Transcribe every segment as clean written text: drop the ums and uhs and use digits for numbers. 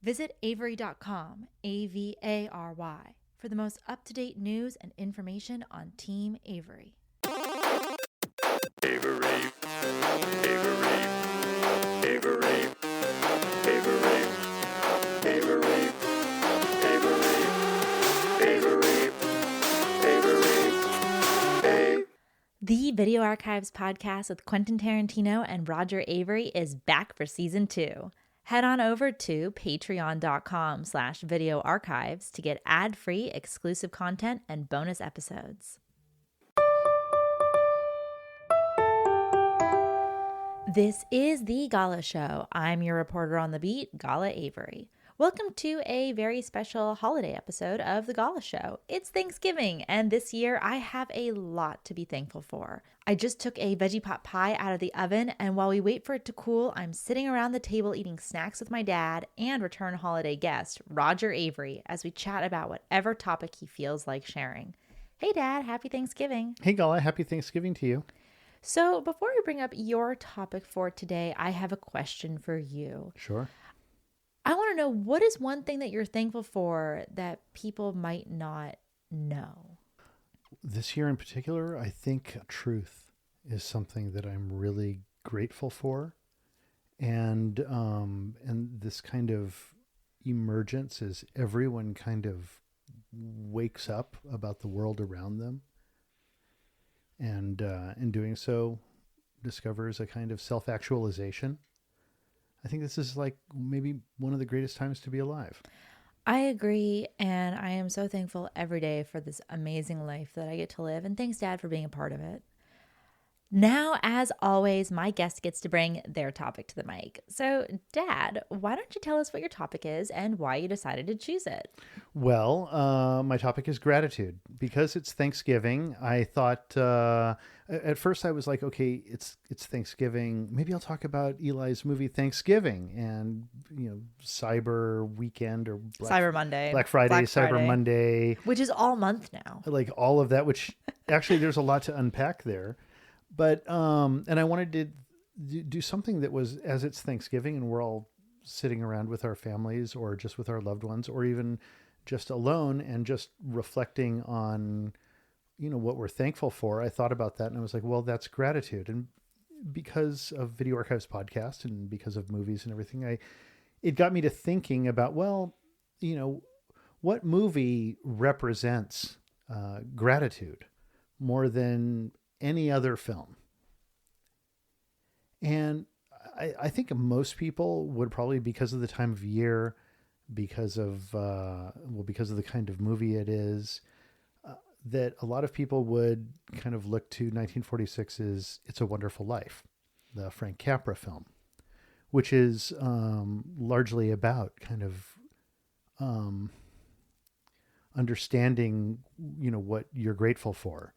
Visit Avary.com, Avary, for the most up-to-date news and information on Team Avary. Avary, Avary, Avary, Avary, Avary, Avary, Avary, Avary, The Video Archives podcast with Quentin Tarantino and Roger Avary is back for season 2. Head on over to patreon.com/videoarchives to get ad-free exclusive content and bonus episodes. This is the Gala Show. I'm your reporter on the beat, Gala Avary. Welcome to a very special holiday episode of the Gala Show. It's Thanksgiving, and this year I have a lot to be thankful for. I just took a veggie pot pie out of the oven, and while we wait for it to cool, I'm sitting around the table eating snacks with my dad and return holiday guest, Roger Avary, as we chat about whatever topic he feels like sharing. Hey Dad, happy Thanksgiving. Hey Gala, happy Thanksgiving to you. So before we bring up your topic for today, I have a question for you. Sure. I want to know, what is one thing that you're thankful for that people might not know? This year in particular, I think truth is something that I'm really grateful for. And this kind of emergence as everyone kind of wakes up about the world around them. And in doing so, discovers a kind of self-actualization. I think this is like maybe one of the greatest times to be alive. I agree, and I am so thankful every day for this amazing life that I get to live, and thanks, Dad, for being a part of it. Now, as always, my guest gets to bring their topic to the mic. So, Dad, why don't you tell us what your topic is and why you decided to choose it? Well, my topic is gratitude. Because it's Thanksgiving, I thought, at first I was like, okay, it's Thanksgiving. Maybe I'll talk about Eli's movie Thanksgiving and, Cyber Weekend or Cyber Monday. Black Friday, Cyber Monday. Which is all month now. Like all of that, which actually there's a lot to unpack there. But, and I wanted to do something that was, as it's Thanksgiving and we're all sitting around with our families or just with our loved ones or even just alone and just reflecting on, what we're thankful for. I thought about that and I was like, well, that's gratitude. And because of Video Archives podcast and because of movies and everything, it got me to thinking about, well, what movie represents gratitude more than any other film? And I think most people would probably, because of the time of year, because of the kind of movie it is, that a lot of people would kind of look to 1946's It's a Wonderful Life, the Frank Capra film, which is largely about kind of understanding, what you're grateful for.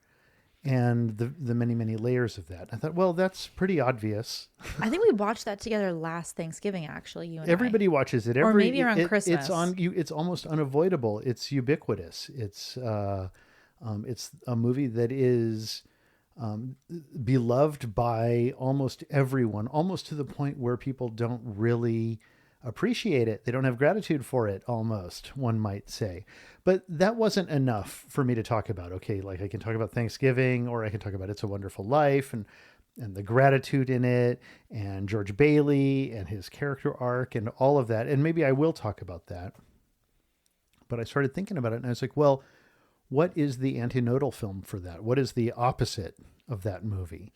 And the many, many layers of that. I thought, well, that's pretty obvious. I think we watched that together last Thanksgiving, actually, you and Everybody watches it. Or maybe around Christmas. It's on you. It's almost unavoidable. It's ubiquitous. It's a movie that is beloved by almost everyone, almost to the point where people don't really appreciate it. They don't have gratitude for it, almost, one might say. But that wasn't enough for me to talk about. Okay, like I can talk about Thanksgiving, or I can talk about It's a Wonderful Life and the gratitude in it, and George Bailey and his character arc and all of that. And maybe I will talk about that. But I started thinking about it and I was like, well, what is the antinodal film for that? What is the opposite of that movie?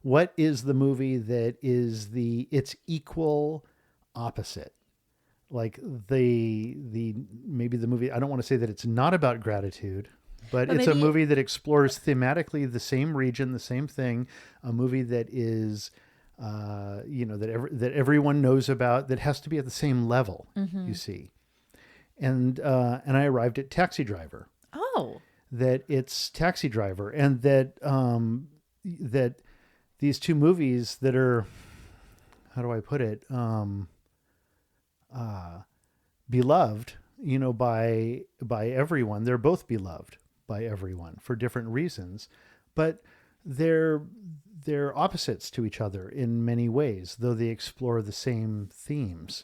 What is the movie that is its equal opposite? Like maybe the movie, I don't want to say that it's not about gratitude, but it's a movie that explores thematically the same region, the same thing, a movie that is, that everyone knows about, that has to be at the same level, you see. And I arrived at Taxi Driver. Oh. That it's Taxi Driver, and that that these two movies that are, how do I put it, beloved, by everyone. They're both beloved by everyone for different reasons, but they're opposites to each other in many ways, though they explore the same themes.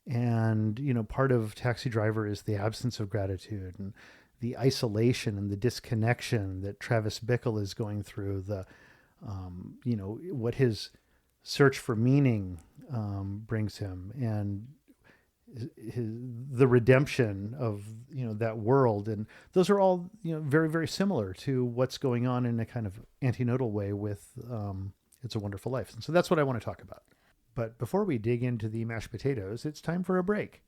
And, part of Taxi Driver is the absence of gratitude and the isolation and the disconnection that Travis Bickle is going through, what his search for meaning brings him, and the redemption of, that world. And those are all, very, very similar to what's going on in a kind of antinodal way with It's a Wonderful Life. And so that's what I want to talk about. But before we dig into the mashed potatoes, it's time for a break.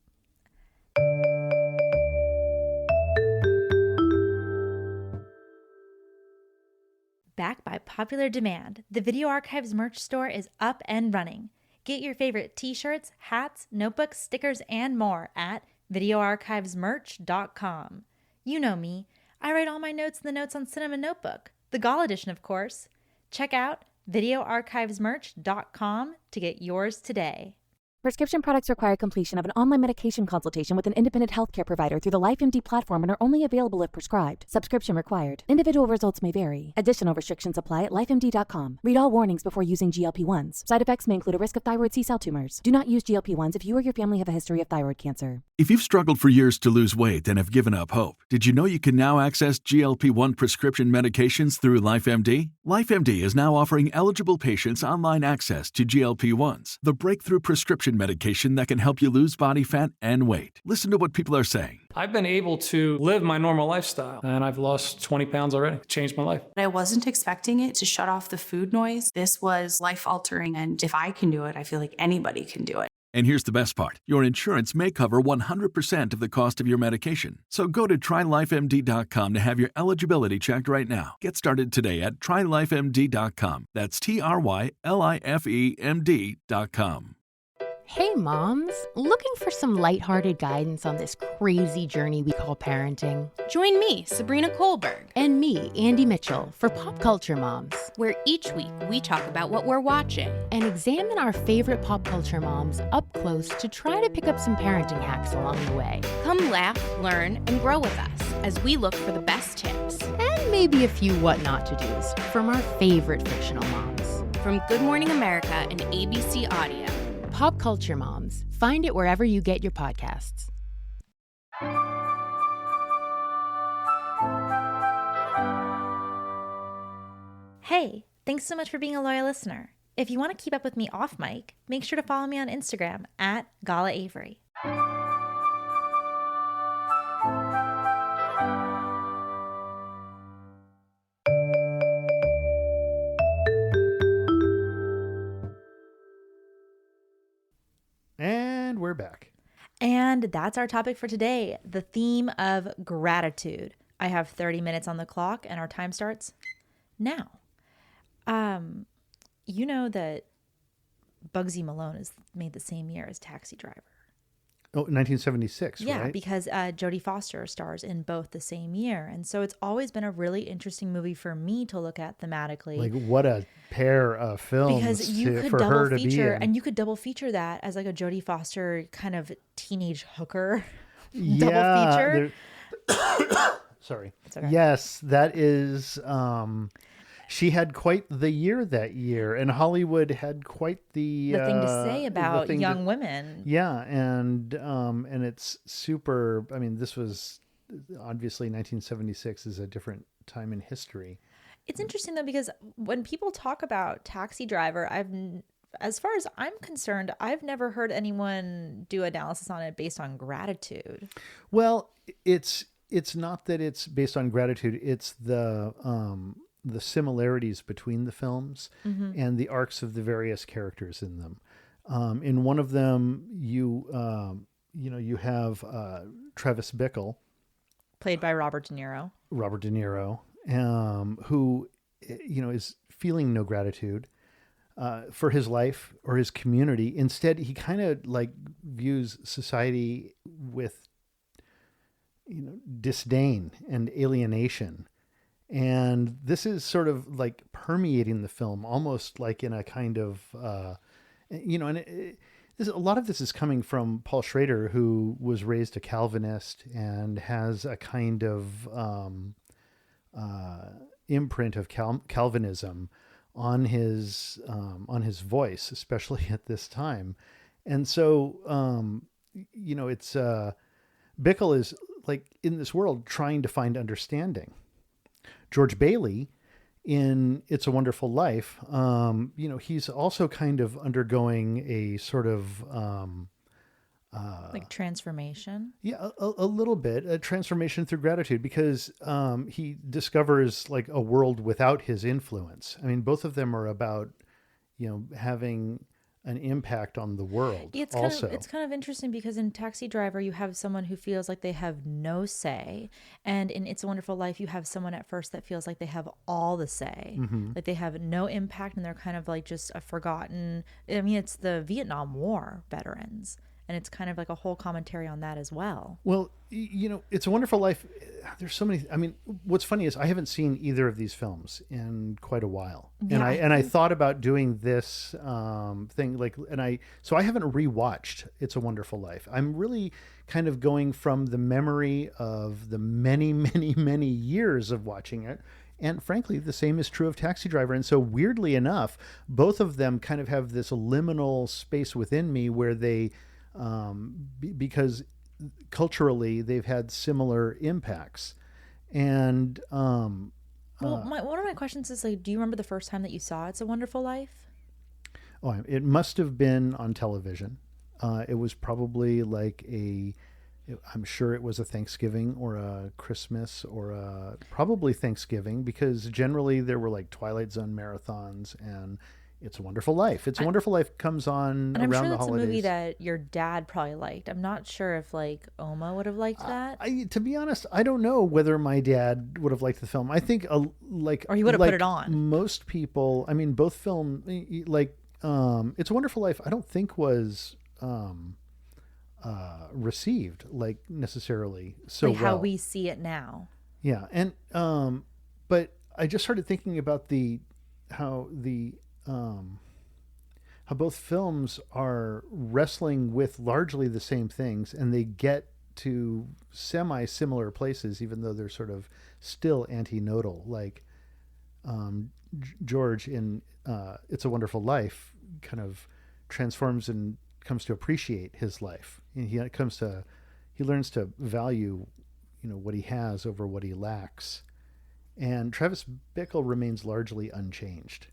Back by popular demand, the Video Archives merch store is up and running. Get your favorite t-shirts, hats, notebooks, stickers, and more at videoarchivesmerch.com. You know me. I write all my notes in the Notes on Cinema notebook, the Gala edition, of course. Check out videoarchivesmerch.com to get yours today. Prescription products require completion of an online medication consultation with an independent healthcare provider through the LifeMD platform and are only available if prescribed. Subscription required. Individual results may vary. Additional restrictions apply at lifemd.com. Read all warnings before using GLP-1s. Side effects may include a risk of thyroid C-cell tumors. Do not use GLP-1s if you or your family have a history of thyroid cancer. If you've struggled for years to lose weight and have given up hope, did you know you can now access GLP-1 prescription medications through LifeMD? LifeMD is now offering eligible patients online access to GLP-1s, the breakthrough prescription medication that can help you lose body fat and weight. Listen to what people are saying. I've been able to live my normal lifestyle, and I've lost 20 pounds already. It changed my life. I wasn't expecting it to shut off the food noise. This was life-altering, and if I can do it, I feel like anybody can do it. And here's the best part. Your insurance may cover 100% of the cost of your medication. So go to trylifemd.com to have your eligibility checked right now. Get started today at trylifemd.com. That's trylifemd.com. Hey moms, looking for some lighthearted guidance on this crazy journey we call parenting? Join me, Sabrina Kohlberg, And me, Andy Mitchell, for Pop Culture Moms, where each week we talk about what we're watching and examine our favorite pop culture moms up close to try to pick up some parenting hacks along the way. Come laugh, learn, and grow with us as we look for the best tips. And maybe a few what not to do's from our favorite fictional moms. From Good Morning America and ABC Audio. Pop Culture Moms. Find it wherever you get your podcasts. Hey, thanks so much for being a loyal listener. If you want to keep up with me off mic, make sure to follow me on Instagram at Gala Avary. And we're back. And that's our topic for today, the theme of gratitude. I have 30 minutes on the clock and our time starts now. You know that Bugsy Malone is made the same year as Taxi Driver. Oh, 1976, Yeah, right? because Jodie Foster stars in both the same year. And so it's always been a really interesting movie for me to look at thematically. Like, what a pair of films because you could for her double to be feature, in. and you could double feature that as like a Jodie Foster kind of teenage hooker Yeah, double feature. Sorry. It's okay. Yes, that is. She had quite the year that year, and Hollywood had quite the Thing to say about thing young women. Yeah, and it's super. I mean, this was obviously 1976 is a different time in history. It's interesting though, because when people talk about Taxi Driver, as far as I'm concerned, I've never heard anyone do analysis on it based on gratitude. Well, it's not that it's based on gratitude. It's the similarities between the films and the arcs of the various characters in them. In one of them, you have Travis Bickle, Played by Robert De Niro. Who, is feeling no gratitude for his life or his community. Instead, he kind of like views society with, disdain and alienation. And this is sort of like permeating the film, almost like in a kind of, a lot of this is coming from Paul Schrader, who was raised a Calvinist and has a kind of imprint of Calvinism on his voice, especially at this time. And so it's Bickle is like in this world trying to find understanding. George Bailey in It's a Wonderful Life, he's also kind of undergoing a sort of like transformation. Yeah, a little bit, a transformation through gratitude, because he discovers like a world without his influence. I mean, both of them are about, having an impact on the world. It's also, it's kind of interesting because in Taxi Driver you have someone who feels like they have no say, and in It's a Wonderful Life you have someone at first that feels like they have all the say, like they have no impact and they're kind of like just a forgotten. I mean, it's the Vietnam War veterans. And it's kind of like a whole commentary on that as well. Well, It's a Wonderful Life. There's so many. I mean, what's funny is I haven't seen either of these films in quite a while, Yeah, and I thought about doing this thing, so I haven't rewatched It's a Wonderful Life. I'm really kind of going from the memory of the many, many, many years of watching it. And frankly, the same is true of Taxi Driver. And so weirdly enough, both of them kind of have this liminal space within me where they, because culturally they've had similar impacts. And one of my questions is like, do you remember the first time that you saw It's a Wonderful Life? Oh, it must have been on television. It was probably like I'm sure it was a Thanksgiving or a Christmas or probably Thanksgiving, because generally there were like Twilight Zone marathons, and It's a Wonderful Life. It's a Wonderful Life comes on And I'm around sure the that's holidays. a movie that your dad probably liked. I'm not sure if like Oma would have liked that. To be honest, I don't know whether my dad would have liked the film. I think Or he would have put it on. Most people, I mean, both film, like It's a Wonderful Life, I don't think was received like necessarily so like well. how we see it now. Yeah, and but I just started thinking about how both films are wrestling with largely the same things, and they get to semi-similar places, even though they're sort of still antinodal. Like George in It's a Wonderful Life kind of transforms and comes to appreciate his life. And he learns to value, what he has over what he lacks. And Travis Bickle remains largely unchanged.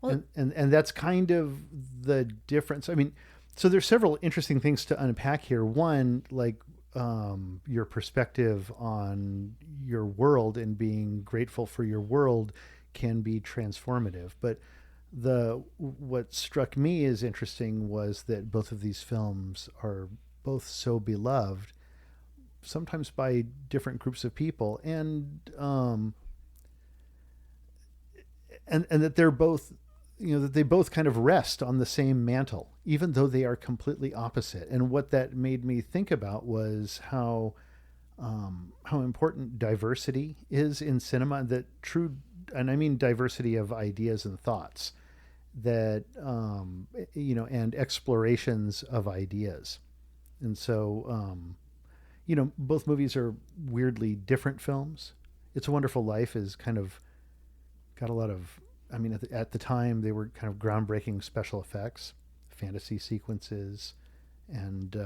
Well, and that's kind of the difference. I mean, so there's several interesting things to unpack here. One, like your perspective on your world and being grateful for your world can be transformative. But what struck me as interesting was that both of these films are both so beloved, sometimes by different groups of people, and that they're both, that they both kind of rest on the same mantle, even though they are completely opposite. And what that made me think about was how important diversity is in cinema. And I mean diversity of ideas and thoughts, that and explorations of ideas. And so both movies are weirdly different films. It's a Wonderful Life is kind of got a lot of, I mean, at the time they were kind of groundbreaking special effects, fantasy sequences, and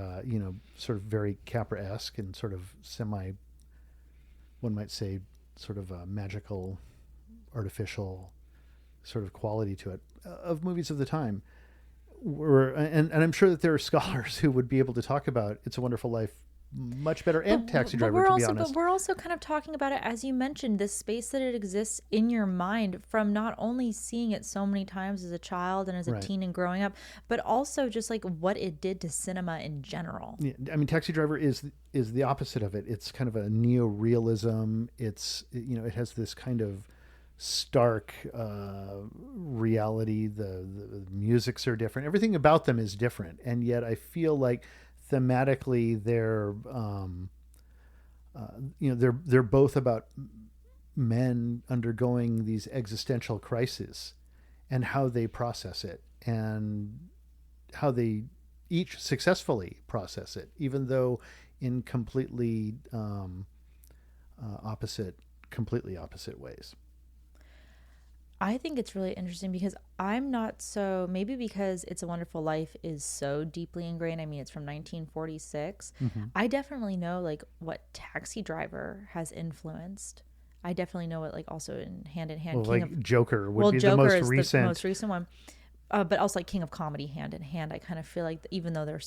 sort of very Capra-esque and sort of one might say, sort of a magical, artificial sort of quality to it of movies of the time. And I'm sure that there are scholars who would be able to talk about It's a Wonderful Life much better, and Taxi Driver, to be honest. But we're also kind of talking about it, as you mentioned, this space that it exists in your mind from not only seeing it so many times as a child and as a teen and growing up, but also just like what it did to cinema in general. Yeah, I mean, Taxi Driver is the opposite of it. It's kind of a neo-realism. It has this kind of stark reality. The musics are different. Everything about them is different, and yet I feel like thematically they're both about men undergoing these existential crises and how they process it, and how they each successfully process it, even though in completely opposite ways. I think it's really interesting because I'm not so, maybe because It's a Wonderful Life is so deeply ingrained. I mean, it's from 1946. I definitely know like what Taxi Driver has influenced. I definitely know it like also in Hand, Well, King like of, Joker would well, be Joker the most is recent. the most recent one. But also like King of Comedy, Hand in Hand. I kind of feel like even though they're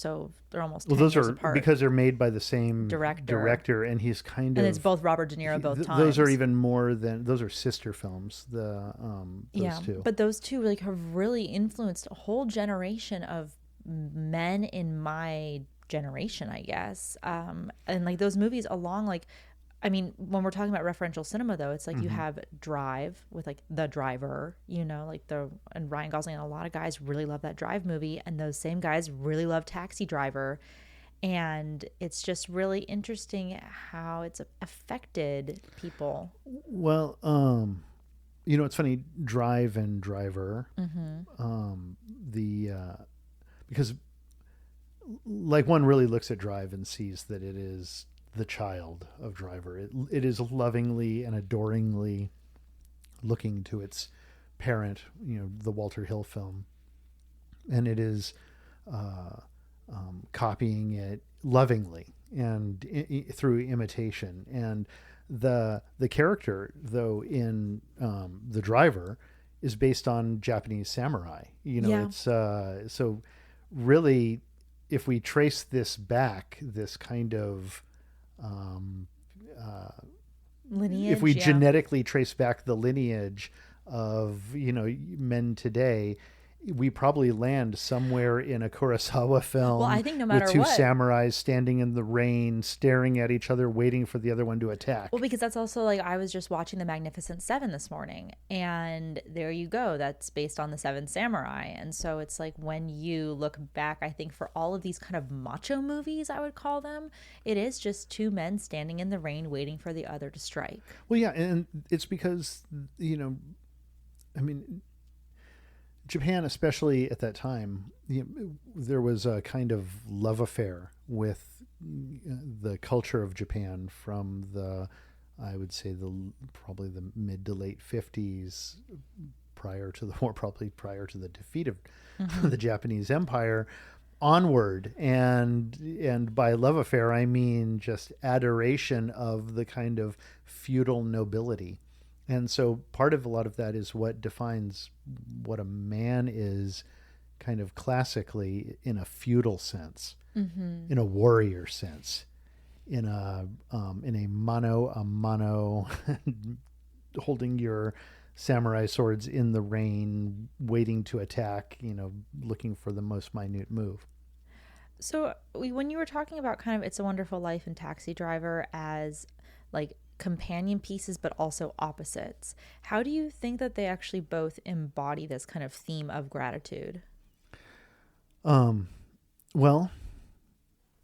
almost 10 Those years are apart. because they're made by the same Director. and he's kind And of. it's both Robert De Niro both times. Those are even more than those are sister films. Those two. But those two like have really influenced a whole generation of men in my generation, I guess. And like those movies along like, I mean, when we're talking about referential cinema though, it's like you have Drive with like The Driver, like and Ryan Gosling, and a lot of guys really love that Drive movie, and those same guys really love Taxi Driver. And it's just really interesting how it's affected people. Well, it's funny, Drive and Driver. Because like one really looks at Drive and sees that it is the child of Driver. It is lovingly and adoringly looking to its parent, the Walter Hill film, and it is copying it lovingly and through imitation. And the character, though, in The Driver is based on Japanese samurai. It's so really, if we trace this back, this kind of Lineage, if we genetically trace back the lineage of men today, we probably land somewhere in a Kurosawa film. Well, I think no matter with two what, samurais standing in the rain, staring at each other, waiting for the other one to attack. Well, because that's also like, I was just watching The Magnificent Seven this morning, and there you go. That's based on the Seven Samurai. And so it's like, when you look back, I think for all of these kind of macho movies, I would call them, it is just two men standing in the rain waiting for the other to strike. Well, yeah, and it's because, I mean, Japan, especially at that time, there was a kind of love affair with the culture of Japan from I would say probably the mid to late 50s, prior to the war, probably prior to the defeat of the Japanese Empire onward. And by love affair, I mean just adoration of the kind of feudal nobility. And so part of a lot of that is what defines what a man is kind of classically, in a feudal sense, in a warrior sense, in a mano a mano, holding your samurai swords in the rain, waiting to attack, looking for the most minute move. So when you were talking about kind of It's a Wonderful Life and Taxi Driver as like companion pieces but also opposites, how do you think that they actually both embody this kind of theme of gratitude? Well,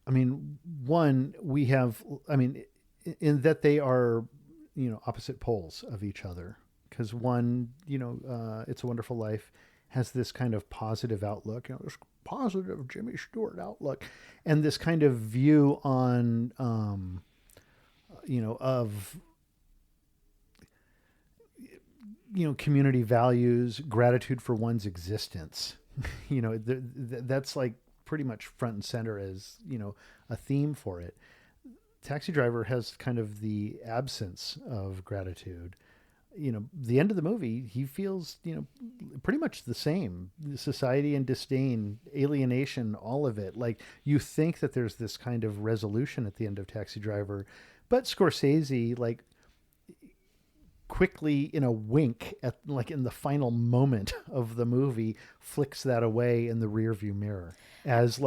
I mean, one, we have, I mean, in that they are, opposite poles of each other, because one, It's a Wonderful Life has this kind of positive outlook, this positive Jimmy Stewart outlook, and this kind of view on of community values, gratitude for one's existence. That's like pretty much front and center as a theme for it. Taxi Driver has kind of the absence of gratitude. The end of the movie, he feels pretty much the same. Society and disdain, alienation, all of it. Like, you think that there's this kind of resolution at the end of Taxi Driver, but Scorsese, like, quickly, in a wink, at like in the final moment of the movie, flicks that away in the rearview mirror, as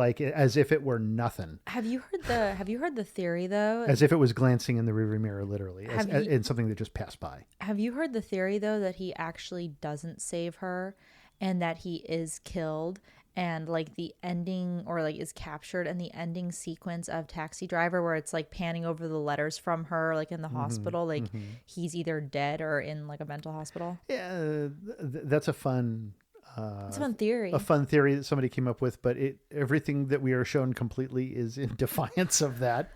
if it were nothing. Have you heard the theory though? As if it was glancing in the rearview mirror, literally, in something that just passed by. Have you heard the theory though that he actually doesn't save her, and that he is killed? And like the ending, or like is captured in the ending sequence of Taxi Driver, where it's like panning over the letters from her, like in the hospital, like he's either dead or in like a mental hospital. Yeah, that's a fun It's a fun theory. a fun theory that somebody came up with, but everything that we are shown completely is in defiance of that.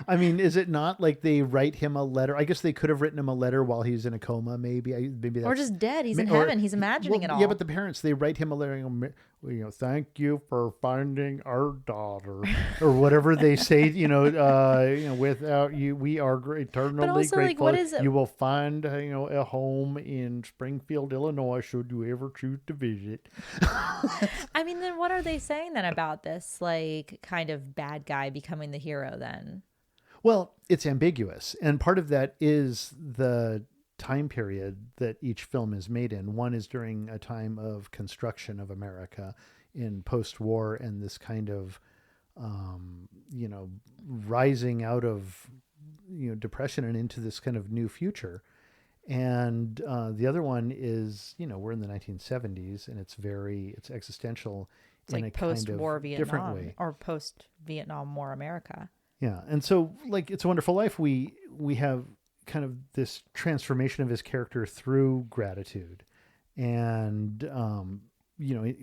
I mean, is it not like they write him a letter? I guess they could have written him a letter while he's in a coma, maybe. Maybe that's, or just dead. He's in heaven. He's imagining it all. Yeah, but the parents, they write him a letter, thank you for finding our daughter, or whatever they say, without you, we are eternally also, grateful. what is it? You will find, a home in Springfield, Illinois, should you ever choose to visit. I mean, then what are they saying then about this, kind of bad guy becoming the hero then? Well, it's ambiguous. And part of that is the time period that each film is made in. One is during a time of construction of America in post-war, and this kind of, rising out of, depression and into this kind of new future. And the other one is, we're in the 1970s, and it's existential It's in like a kind post-war of different Vietnam way. or post-Vietnam War America. Yeah. And so, It's a Wonderful Life, we have kind of this transformation of his character through gratitude. And,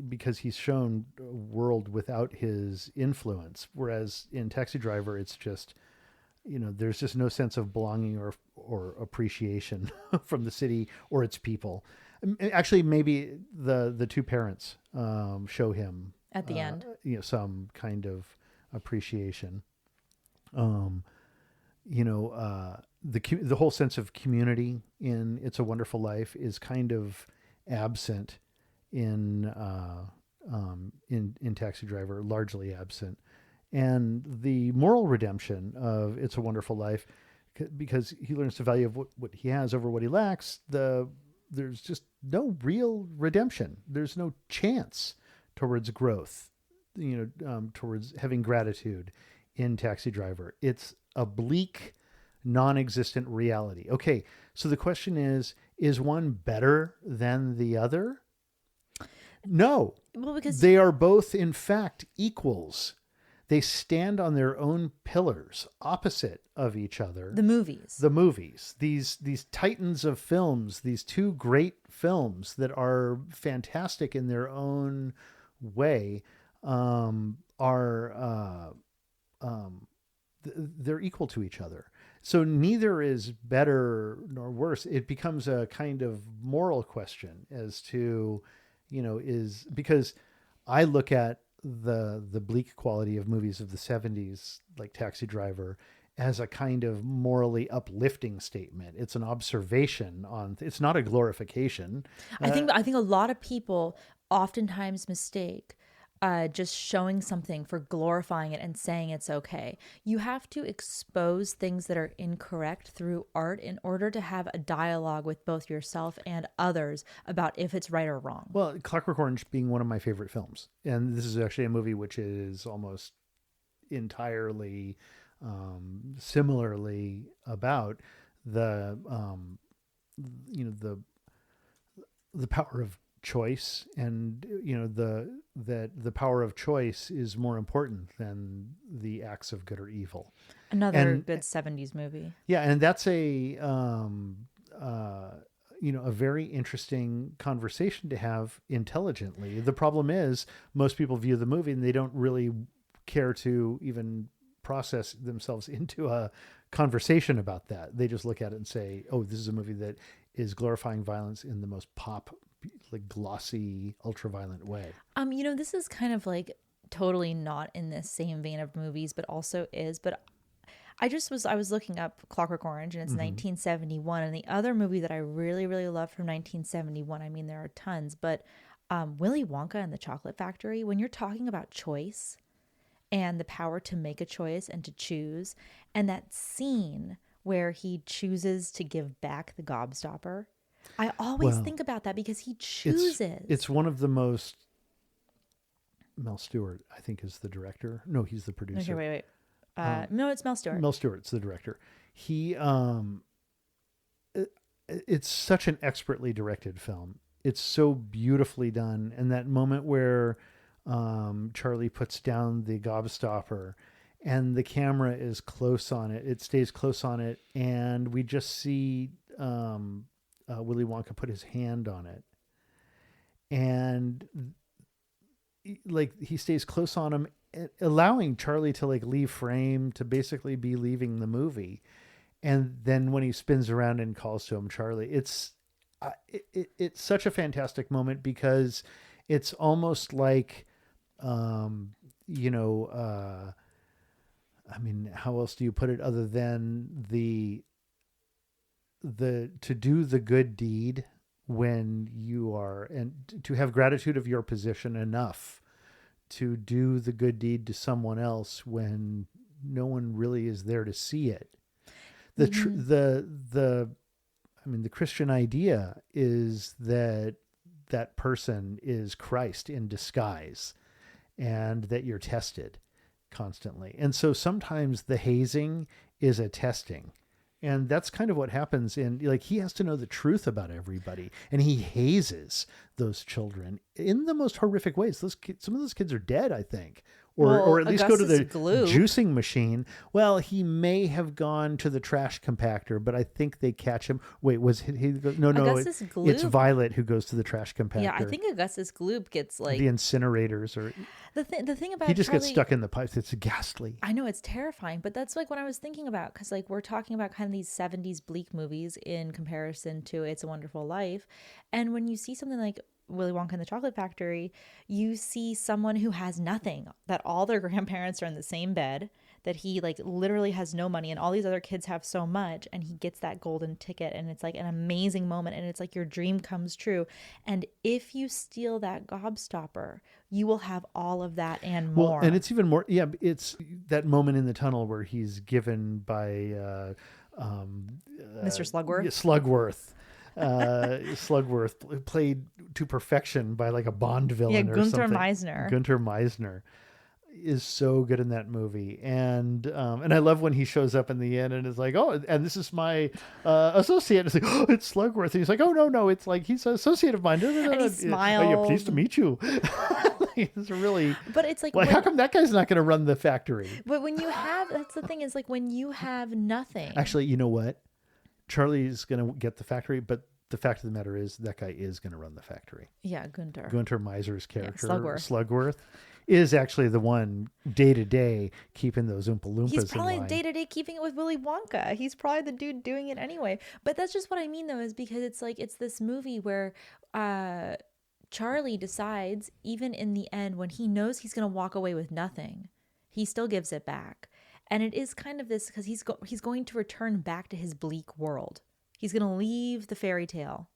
because he's shown a world without his influence. Whereas in Taxi Driver, it's just, there's just no sense of belonging or appreciation from the city or its people. Actually, maybe the two parents show him At the end. Some kind of appreciation. The whole sense of community in It's a Wonderful Life is kind of absent in Taxi Driver, largely absent. And the moral redemption of It's a Wonderful Life, because he learns the value of what he has over what he lacks, there's just no real redemption. There's no chance towards growth, towards having gratitude in Taxi Driver. It's a bleak, non-existent reality. Okay, so the question is one better than the other? No. Well, because they are both, in fact, equals. They stand on their own pillars, opposite of each other. The movies. These titans of films, these two great films that are fantastic in their own way, they're equal to each other. So neither is better nor worse. It becomes a kind of moral question as to, because I look at the bleak quality of movies of the 70s, like Taxi Driver, as a kind of morally uplifting statement. It's an observation it's not a glorification. I think a lot of people oftentimes mistake just showing something for glorifying it and saying it's okay. You have to expose things that are incorrect through art in order to have a dialogue with both yourself and others about if it's right or wrong. Well, Clockwork Orange being one of my favorite films. And this is actually a movie which is almost entirely similarly about the power of choice, and the power of choice is more important than the acts of good or evil. Another good 70s movie. Yeah, and that's a very interesting conversation to have intelligently. The problem is most people view the movie and they don't really care to even process themselves into a conversation about that. They just look at it and say, oh, this is a movie that is glorifying violence in the most glossy, ultra-violent way. This is kind of totally not in this same vein of movies, but also is. But I was looking up Clockwork Orange, and it's 1971. And the other movie that I really, really love from 1971, I mean, there are tons, but Willy Wonka and the Chocolate Factory, when you're talking about choice and the power to make a choice and to choose, and that scene where he chooses to give back the gobstopper, I always think about that because he chooses. It's one of the most... Mel Stewart, I think, is the director. No, he's the producer. Okay, wait. No, it's Mel Stewart. Mel Stewart's the director. He, it's such an expertly directed film. It's so beautifully done. And that moment where Charlie puts down the gobstopper and the camera is close on it. It stays close on it. And we just see Willy Wonka put his hand on it. and like he stays close on him, allowing Charlie to like leave frame, to basically be leaving the movie. And then when he spins around and calls to him Charlie, it's such a fantastic moment, because it's almost like, you know, I mean, how else do you put it other than the to do the good deed when you are, and to have gratitude of your position enough to do the good deed to someone else when no one really is there to see it. The I mean, the Christian idea is that that person is Christ in disguise, and that you're tested constantly. And so sometimes the hazing is a testing. And that's kind of what happens in, like, he has to know the truth about everybody, and he hazes those children in the most horrific ways. Some of those kids are dead, I think, or at least go to the juicing machine. Well, he may have gone to the trash compactor, but I think they catch him. Wait, was he? No, it's Violet who goes to the trash compactor. Yeah, I think Augustus Gloop gets like the incinerators, or the thing about he just Charlie, gets stuck in the pipes. It's ghastly. I know, it's terrifying, but that's like what I was thinking about, because like we're talking about kind of these 70s bleak movies in comparison to It's a Wonderful Life, and when you see something like Willy Wonka and the Chocolate Factory, you see someone who has nothing, that all their grandparents are in the same bed, that he like literally has no money, and all these other kids have so much, and he gets that golden ticket, and it's like an amazing moment, and it's like your dream comes true. And if you steal that gobstopper, you will have all of that and more. Well, and it's even more, yeah, it's that moment in the tunnel where he's given by Mr. Slugworth. Slugworth. Slugworth, played to perfection by like a Bond villain, or Gunther something. Meisner. Gunther Meisner is so good in that movie, and I love when he shows up in the end and is like, oh, and this is my associate. It's like, oh, it's Slugworth, and he's like, oh no, it's like he's an associate of mine. And he smiles. Oh, yeah, pleased to meet you. It's really, but it's like, how come that guy's not going to run the factory? But when you have, that's the thing, is like when you have nothing. Actually, you know what? Charlie's going to get the factory, but the fact of the matter is that guy is going to run the factory. Yeah, Gunther Meisner's character, Slugworth, is actually the one day to day keeping those Oompa Loompas. He's probably day to day keeping it with Willy Wonka. He's probably the dude doing it anyway. But that's just what I mean, though, is because it's like, it's this movie where Charlie decides, even in the end, when he knows he's going to walk away with nothing, he still gives it back. And it is kind of this, because he's going to return back to his bleak world. He's going to leave the fairy tale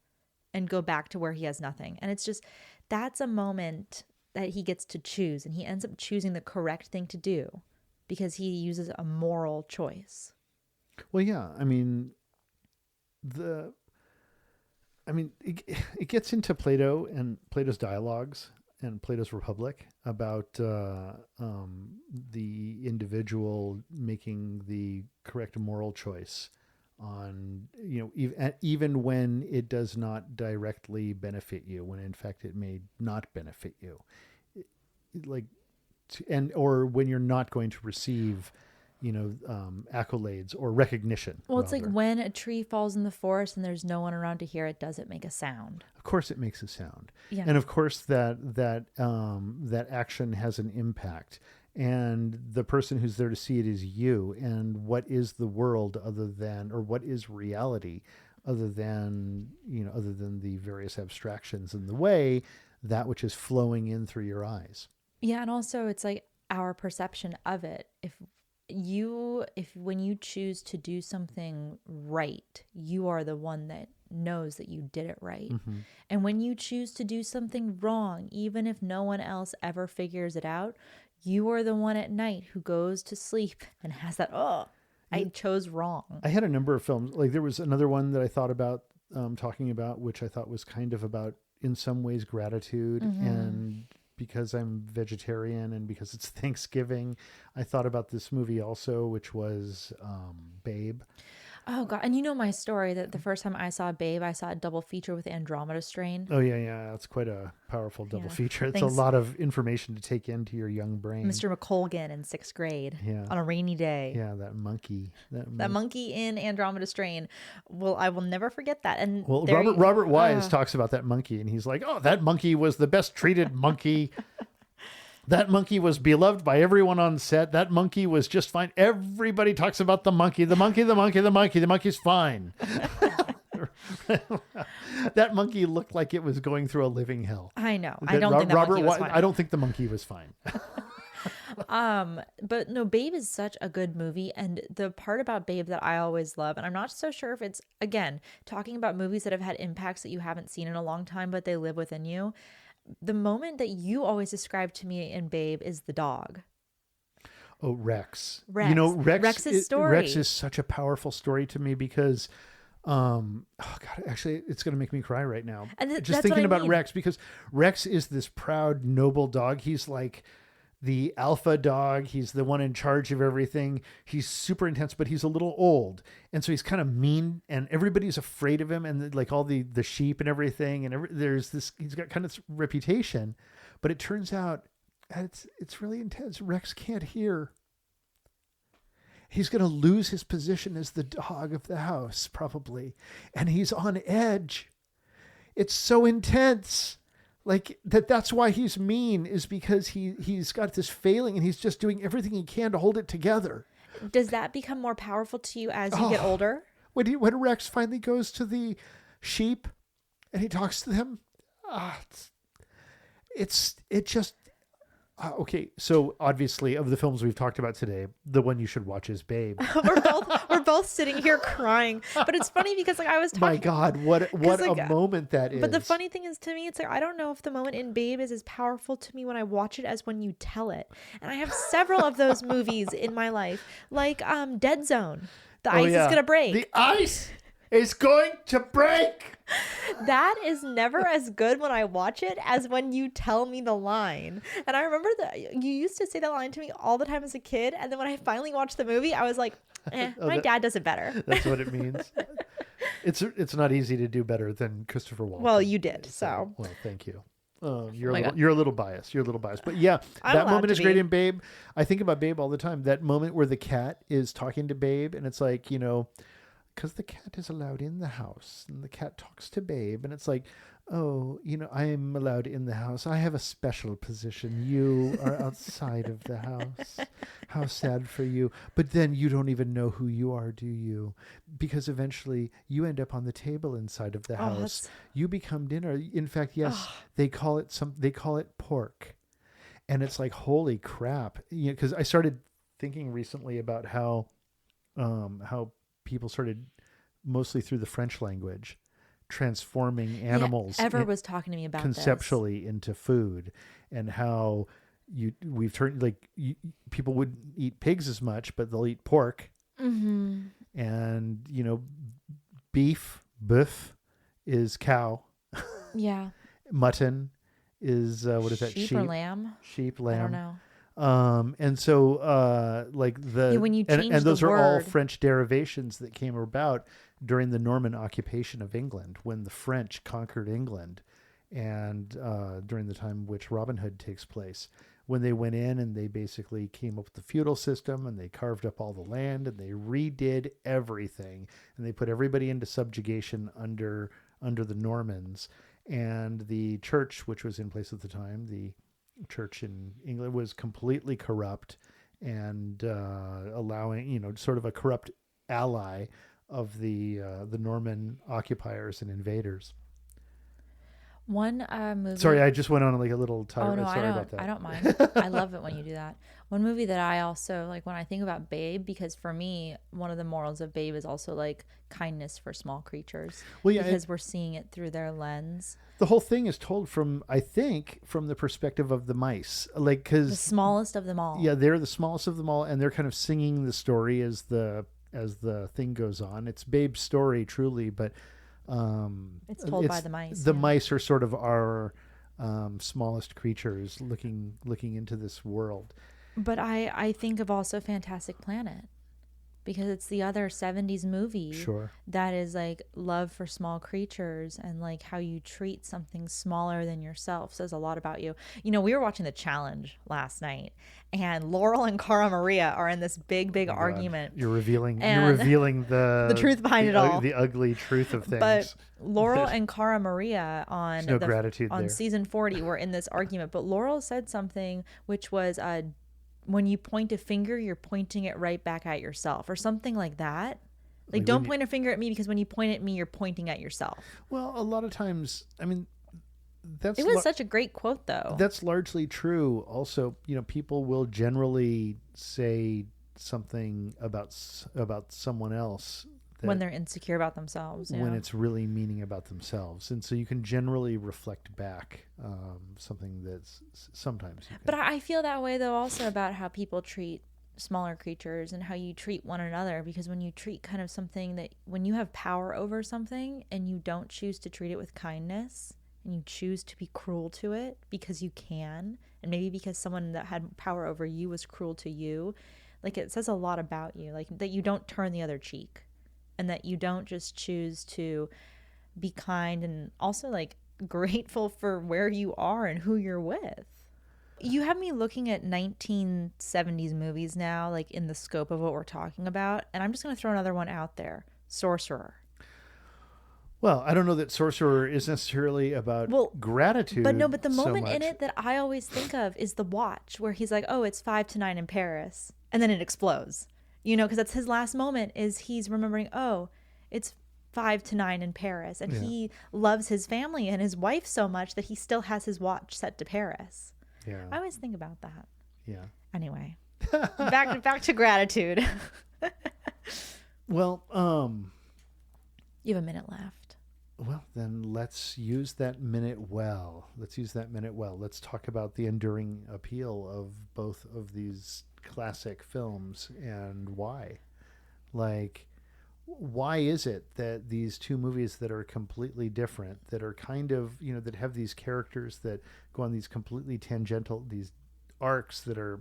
and go back to where he has nothing. And it's just, that's a moment that he gets to choose. And he ends up choosing the correct thing to do because he uses a moral choice. Well, yeah. I mean, it gets into Plato and Plato's dialogues and Plato's Republic about the individual making the correct moral choice on, even when it does not directly benefit you, when in fact it may not benefit you, or when you're not going to receive accolades or recognition. Well, it's like when a tree falls in the forest and there's no one around to hear it, does it make a sound? Of course it makes a sound. Yeah. And of course that action has an impact, and the person who's there to see it is you. And what is the world other than, or what is reality other than the various abstractions in the way, that which is flowing in through your eyes. Yeah. And also it's like our perception of it. If when you choose to do something right, you are the one that knows that you did it right. Mm-hmm. And when you choose to do something wrong, even if no one else ever figures it out, you are the one at night who goes to sleep and has that, I chose wrong. I had a number of films, like there was another one that I thought about talking about, which I thought was kind of about, in some ways, gratitude. Mm-hmm. And because I'm vegetarian and because it's Thanksgiving, I thought about this movie also, which was Babe. Oh God. And you know my story that the first time I saw Babe, I saw a double feature with Andromeda Strain. Oh yeah. It's quite a powerful double Yeah. feature. It's Thanks. a lot of information to take into your young brain. Mr. McColgan in 6th grade Yeah. on a rainy day. Yeah, that monkey. That monkey in Andromeda Strain. Well, I will never forget that. And Well, there Robert Wise talks about that monkey, and he's like, "Oh, that monkey was the best treated monkey. That monkey was beloved by everyone on set. That monkey was just fine. Everybody talks about the monkey. The monkey. The monkey's fine." That monkey looked like it was going through a living hell. I know. I don't think that monkey was fine. I don't think the monkey was fine. But no, Babe is such a good movie. And the part about Babe that I always love, and I'm not so sure if it's, again, talking about movies that have had impacts that you haven't seen in a long time, but they live within you. The moment that you always describe to me in Babe is the dog. Oh, Rex. Rex. You know, Rex's story. Rex is such a powerful story to me because, oh God, actually, it's going to make me cry right now. And just that's thinking what I about mean. Rex, because Rex is this proud, noble dog. He's like the alpha dog. He's the one in charge of everything. He's super intense, but he's a little old. And so he's kind of mean and everybody's afraid of him. And like all the sheep and everything. And there's this, he's got kind of this reputation, but it turns out it's really intense. Rex can't hear. He's going to lose his position as the dog of the house, probably. And he's on edge. It's so intense. Like that's why he's mean, is because he's got this failing and he's just doing everything he can to hold it together. Does that become more powerful to you as you get older? When Rex finally goes to the sheep and he talks to them, okay. So obviously, of the films we've talked about today, the one you should watch is Babe. we're both sitting here crying, but it's funny because like I was talking. My God, what like, a moment that is! But the funny thing is, to me, it's like I don't know if the moment in Babe is as powerful to me when I watch it as when you tell it. And I have several of those movies in my life, like Dead Zone. The ice is gonna break. The ice is going to break. That is never as good when I watch it as when you tell me the line. And I remember that you used to say that line to me all the time as a kid. And then when I finally watched the movie, I was like, my dad does it better. That's what it means. It's not easy to do better than Christopher Walken. Well, you did. So. Well, thank you. You're a little biased. But yeah, I'm that allowed moment to is great be. in Babe. I think about Babe all the time. That moment where the cat is talking to Babe, and it's like, you know, because the cat is allowed in the house, and the cat talks to Babe, and it's like, oh, you know, I am allowed in the house. I have a special position. You are outside of the house. How sad for you. But then you don't even know who you are, do you? Because eventually you end up on the table inside of the house. You become dinner. In fact, yes, they call it pork. And it's like, holy crap. You know, because I started thinking recently about how people started, mostly through the French language, transforming animals. Ever was talking to me about conceptually into food, and how we've turned, like, people wouldn't eat pigs as much, but they'll eat pork. Mm-hmm. And, you know, bœuf is cow. Yeah. Mutton is what is that? Sheep or lamb? Sheep, lamb. I don't know. And so like when you change and those the are all word. French derivations that came about during the Norman occupation of England, when the French conquered England, and during the time which Robin Hood takes place, when they went in and they basically came up with the feudal system, and they carved up all the land, and they redid everything, and they put everybody into subjugation under the Normans. And the church, which was in place at the time, the church in England, was completely corrupt, and allowing, you know, sort of a corrupt ally of the Norman occupiers and invaders. One movie. Sorry, I just went on like a little tirade. Oh no, Sorry about that. I don't mind. I love it when you do that. One movie that I also like when I think about Babe, because for me, one of the morals of Babe is also like kindness for small creatures. Well, yeah, because we're seeing it through their lens. The whole thing is told from, I think, from the perspective of the mice, like, because the smallest of them all. Yeah, they're the smallest of them all, and they're kind of singing the story as the thing goes on. It's Babe's story, truly, but it's told by the mice. The mice are sort of our smallest creatures looking into this world. But I think of also Fantastic Planet. because it's the other 70s movie Sure. that is like love for small creatures, and like how you treat something smaller than yourself says a lot about you. You know, we were watching The Challenge last night, and Laurel and Cara Maria are in this big Oh, God. argument. You're revealing And the truth behind it all. the ugly truth of things. But Laurel and Cara Maria on There's no gratitude on there. season 40 were in this argument, but Laurel said something which was when you point a finger, you're pointing it right back at yourself, or something like that. Like, don't point a finger at me, because when you point at me, you're pointing at yourself. Well, a lot of times, I mean, it was such a great quote, though. That's largely true. Also, you know, people will generally say something about someone else when they're insecure about themselves, when it's really meaning about themselves, and so you can generally reflect back something that's sometimes. But I feel that way though also about how people treat smaller creatures and how you treat one another, because when you treat kind of something that, when you have power over something and you don't choose to treat it with kindness, and you choose to be cruel to it because you can, and maybe because someone that had power over you was cruel to you, like, it says a lot about you, like that you don't turn the other cheek, and that you don't just choose to be kind and also like grateful for where you are and who you're with. You have me looking at 1970s movies now, like in the scope of what we're talking about, and I'm just going to throw another one out there. Sorcerer. Well, I don't know that Sorcerer is necessarily about gratitude. But the moment in it that I always think of is The Watch, where he's like, oh, it's 5 to 9 in Paris, and then it explodes. You know, because that's his last moment, is he's remembering, oh, it's 5 to 9 in Paris. And he loves his family and his wife so much that he still has his watch set to Paris. Yeah. I always think about that. Yeah. Anyway, back to gratitude. Well, you have a minute left. Well, then let's use that minute well. Let's talk about the enduring appeal of both of these classic films and why. Like, why is it that these two movies that are completely different, that are kind of, you know, that have these characters that go on these completely tangential, these arcs that are,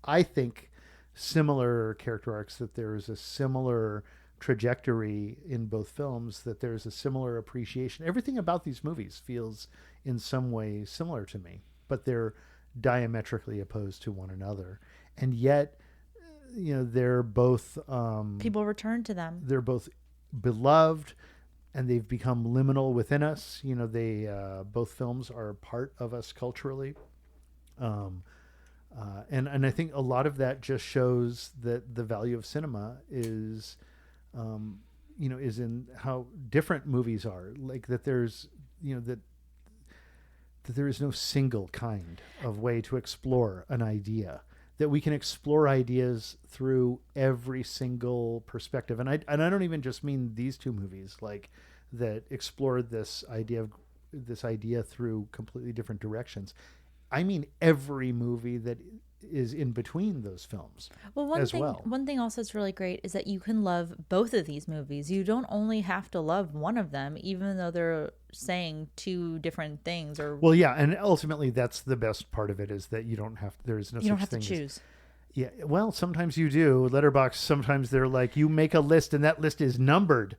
I think, similar character arcs, that there is a similar trajectory in both films, that there's a similar appreciation. Everything about these movies feels in some way similar to me, but they're diametrically opposed to one another. And yet, you know, they're both people return to them. They're both beloved, and they've become liminal within us. You know, they both films are part of us culturally. And I think a lot of that just shows that the value of cinema is, you know, is in how different movies are. Like, that there's, you know, that there is no single kind of way to explore an idea, that we can explore ideas through every single perspective. And I don't even just mean these two movies, like, that explore this idea through completely different directions. I mean every movie that is in between those films. Well, one thing also that's really great is that you can love both of these movies. You don't only have to love one of them, even though they're saying two different things. Or well, yeah, and ultimately that's the best part of it, is that you don't have. There's no. You don't such have to thing choose. Yeah, well, sometimes you do. Letterboxd, sometimes they're like, you make a list and that list is numbered.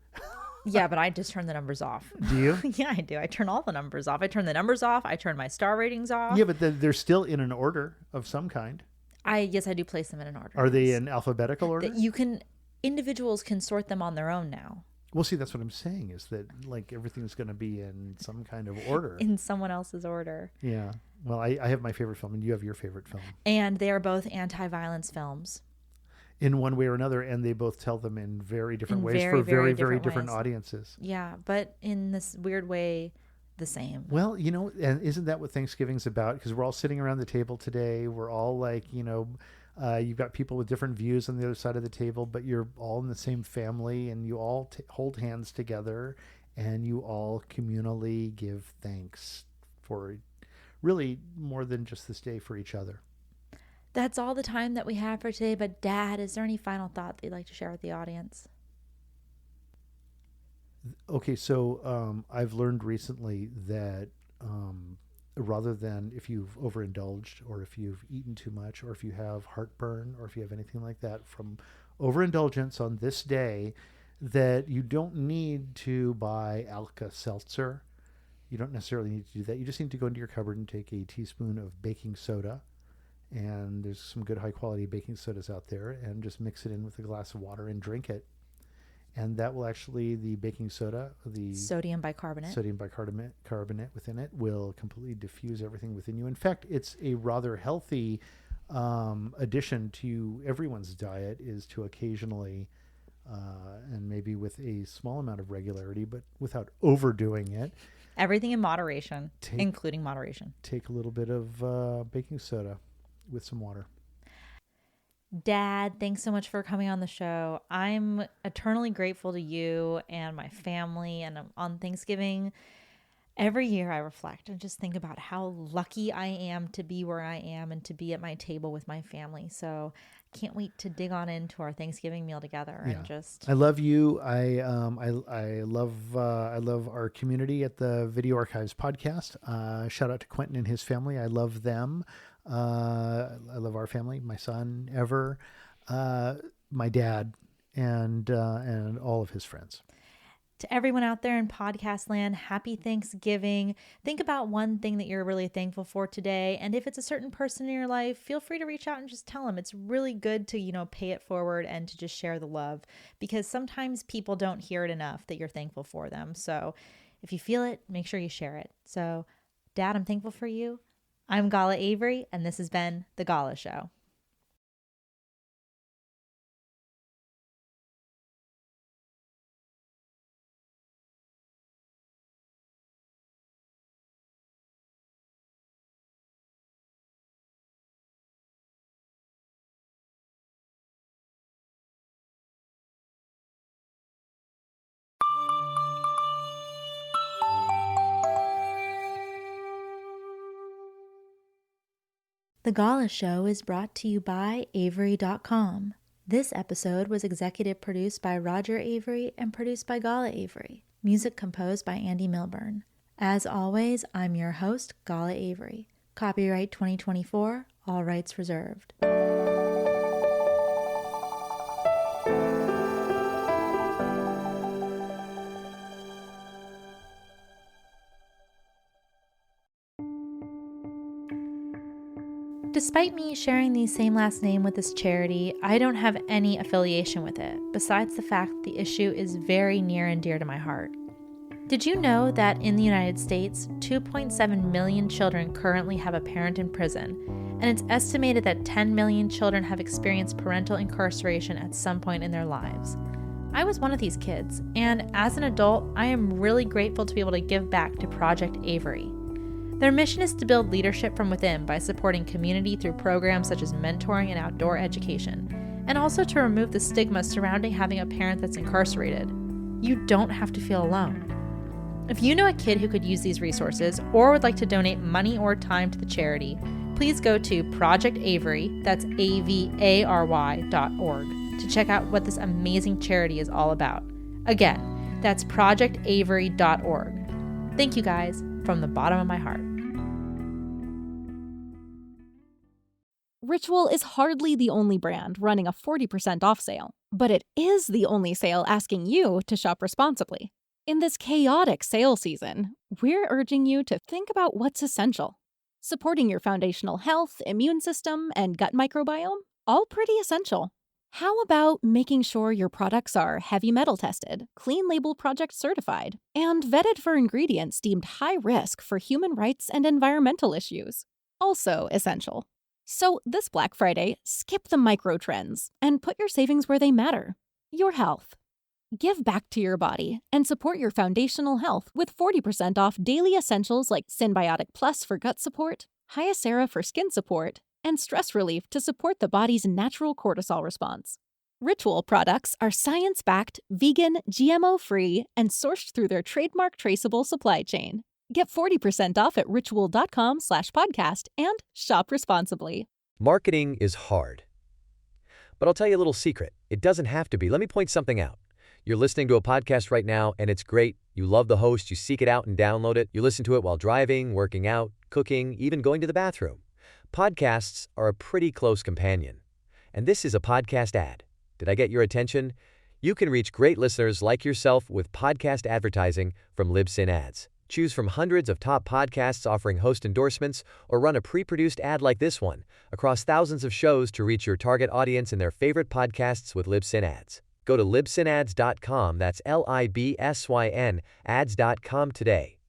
Yeah, but I just turn the numbers off. Do you? Yeah, I do. I turn all the numbers off. I turn the numbers off. I turn my star ratings off. Yeah, but they're still in an order of some kind. Yes, I do place them in an order. Are they in alphabetical order? Individuals can sort them on their own now. Well, see, that's what I'm saying, is that, like, everything's going to be in some kind of order. In someone else's order. Yeah. Well, I have my favorite film and you have your favorite film. And they are both anti-violence films. In one way or another, and they both tell them in very different ways for very, very different audiences. Yeah, but in this weird way, the same. Well, you know, and isn't that what Thanksgiving's about? Because we're all sitting around the table today. We're all like, you know, you've got people with different views on the other side of the table, but you're all in the same family, and you all hold hands together, and you all communally give thanks for really more than just this day, for each other. That's all the time that we have for today. But Dad, is there any final thought that you'd like to share with the audience? Okay, so I've learned recently that rather than if you've overindulged or if you've eaten too much or if you have heartburn or if you have anything like that from overindulgence on this day, that you don't need to buy Alka-Seltzer. You don't necessarily need to do that. You just need to go into your cupboard and take a teaspoon of baking soda. And there's some good high quality baking sodas out there, and just mix it in with a glass of water and drink it. And that will actually, the baking soda, the Sodium bicarbonate. sodium bicarbonate within it will completely diffuse everything within you. In fact, it's a rather healthy addition to everyone's diet, is to occasionally, and maybe with a small amount of regularity, but without overdoing it, Everything in moderation, including moderation. take a little bit of baking soda with some water. Dad, thanks so much for coming on the show. I'm eternally grateful to you and my family. And on Thanksgiving, every year I reflect and just think about how lucky I am to be where I am and to be at my table with my family. So I can't wait to dig on into our Thanksgiving meal together and just. I love you. I love our community at the Video Archives podcast. Shout out to Quentin and his family. I love them. I love our family, my son, Ever, my dad, and all of his friends. To everyone out there in podcast land, happy Thanksgiving. Think about one thing that you're really thankful for today. And if it's a certain person in your life, feel free to reach out and just tell them. It's really good to, pay it forward and to just share the love, because sometimes people don't hear it enough that you're thankful for them. So if you feel it, make sure you share it. So Dad, I'm thankful for you. I'm Gala Avary, and this has been The Gala Show. The Gala Show is brought to you by Avery.com. This episode was executive produced by Roger Avary and produced by Gala Avary. Music composed by Andy Milburn. As always, I'm your host, Gala Avary. Copyright 2024, all rights reserved. Despite me sharing the same last name with this charity, I don't have any affiliation with it, besides the fact the issue is very near and dear to my heart. Did you know that in the United States, 2.7 million children currently have a parent in prison, and it's estimated that 10 million children have experienced parental incarceration at some point in their lives? I was one of these kids, and as an adult, I am really grateful to be able to give back to Project Avary. Their mission is to build leadership from within by supporting community through programs such as mentoring and outdoor education, and also to remove the stigma surrounding having a parent that's incarcerated. You don't have to feel alone. If you know a kid who could use these resources or would like to donate money or time to the charity, please go to Project Avary, that's AVARY.org, to check out what this amazing charity is all about. Again, that's projectavary.org. Thank you guys from the bottom of my heart. Ritual is hardly the only brand running a 40% off sale, but it is the only sale asking you to shop responsibly. In this chaotic sale season, we're urging you to think about what's essential. Supporting your foundational health, immune system, and gut microbiome, all pretty essential. How about making sure your products are heavy metal tested, clean label project certified, and vetted for ingredients deemed high risk for human rights and environmental issues? Also essential. So this Black Friday, skip the micro trends and put your savings where they matter. Your health. Give back to your body and support your foundational health with 40% off daily essentials like Symbiotic Plus for gut support, Hyacera for skin support, and stress relief to support the body's natural cortisol response. Ritual products are science-backed, vegan, GMO-free, and sourced through their trademark traceable supply chain. Get 40% off at ritual.com/podcast and shop responsibly. Marketing is hard. But I'll tell you a little secret. It doesn't have to be. Let me point something out. You're listening to a podcast right now, and it's great. You love the host, you seek it out and download it. You listen to it while driving, working out, cooking, even going to the bathroom. Podcasts are a pretty close companion. And this is a podcast ad. Did I get your attention? You can reach great listeners like yourself with podcast advertising from Libsyn Ads. Choose from hundreds of top podcasts offering host endorsements, or run a pre-produced ad like this one across thousands of shows to reach your target audience and their favorite podcasts with Libsyn Ads. Go to libsynads.com, that's Libsyn, ads.com today.